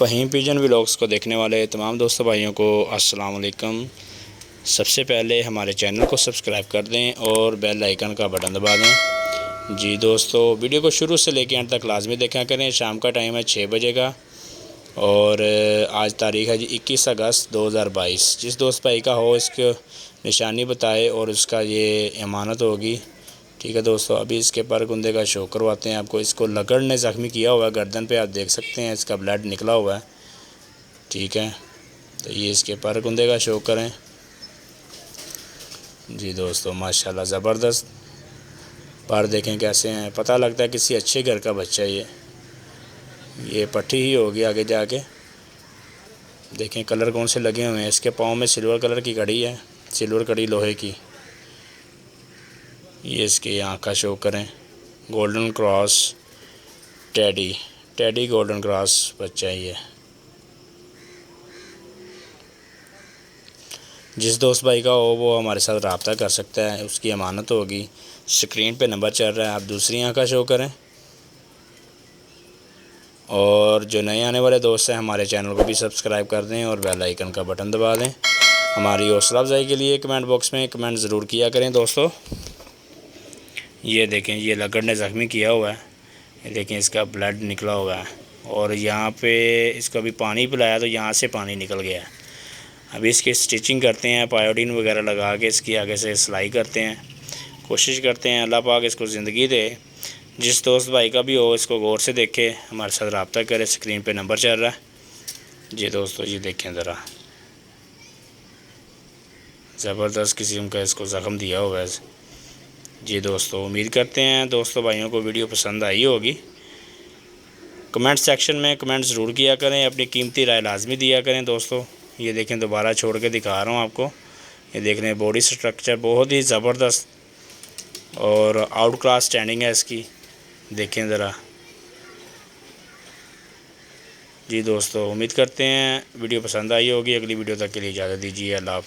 Fahim Pigeon vlogs کو دیکھنے والے تمام دوستوں بھائیوں کو السلام علیکم۔ سب سے پہلے ہمارے چینل کو سبسکرائب کر دیں اور بیل آئیکن کا بٹن دبا دیں۔ جی دوستو، ویڈیو کو شروع سے لے کے اینڈ تک لازمی دیکھا کریں۔ شام کا ٹائم ہے 6 بجے کا اور آج تاریخ ہے 21 اگست 2022۔ جس دوست بھائی کا ہو اس کو نشانی بتائے اور اس کا یہ امانت ہوگی، ٹھیک ہے دوستو۔ ابھی اس کے پر گندے کا شو کرواتے ہیں آپ کو۔ اس کو لکڑ نے زخمی کیا ہوا ہے، گردن پہ آپ دیکھ سکتے ہیں اس کا بلڈ نکلا ہوا ہے، ٹھیک ہے۔ تو یہ اس کے پر گندے کا شو کریں۔ جی دوستو، ماشاءاللہ زبردست پر دیکھیں کیسے ہیں، پتہ لگتا ہے کسی اچھے گھر کا بچہ ہے۔ یہ پٹھی ہی ہوگی آگے جا کے۔ دیکھیں کلر کون سے لگے ہوئے ہیں۔ اس کے پاؤں میں سلور کلر کی کڑی ہے، سلور کڑی لوہے کی۔ یہ اس کی آنکھ کا شو کریں۔ Golden cross teddy golden cross بچہ ہے یہ۔ جس دوست بھائی کا ہو وہ ہمارے ساتھ رابطہ کر سکتا ہے، اس کی امانت ہوگی۔ اسکرین پہ نمبر چل رہا ہے، آپ دوسری آنکھ کا شو کریں۔ اور جو نئے آنے والے دوست ہیں ہمارے چینل کو بھی سبسکرائب کر دیں اور بیل آئیکن کا بٹن دبا دیں۔ ہماری حوصلہ افزائی کے لیے کمنٹ باکس میں کمنٹ ضرور کیا کریں دوستو۔ یہ دیکھیں، یہ لکڑ نے زخمی کیا ہوا ہے، یہ دیکھیں اس کا بلڈ نکلا ہوا ہے اور یہاں پہ اس کو ابھی پانی پلایا تو یہاں سے پانی نکل گیا ہے۔ ابھی اس کی سٹیچنگ کرتے ہیں، پائیوڈین وغیرہ لگا کے اس کی آگے سے سلائی کرتے ہیں، کوشش کرتے ہیں اللہ پاک اس کو زندگی دے۔ جس دوست بھائی کا بھی ہو اس کو غور سے دیکھے، ہمارے ساتھ رابطہ کرے۔ اسکرین پہ نمبر چل رہا ہے۔ جی دوستو، یہ دیکھیں ذرا، زبردست قسم کا اس کو زخم دیا ہوا ہے۔ جی دوستو، امید کرتے ہیں دوستوں بھائیوں کو ویڈیو پسند آئی ہوگی۔ کمنٹ سیکشن میں کمنٹ ضرور کیا کریں، اپنی قیمتی رائے لازمی دیا کریں دوستو۔ یہ دیکھیں، دوبارہ چھوڑ کے دکھا رہا ہوں آپ کو۔ یہ دیکھ رہے ہیں باڈی سٹرکچر بہت ہی زبردست اور آؤٹ کلاس سٹینڈنگ ہے اس کی، دیکھیں ذرا۔ جی دوستو، امید کرتے ہیں ویڈیو پسند آئی ہوگی۔ اگلی ویڈیو تک کے لیے اجازت دیجیے، اللہ حافظ۔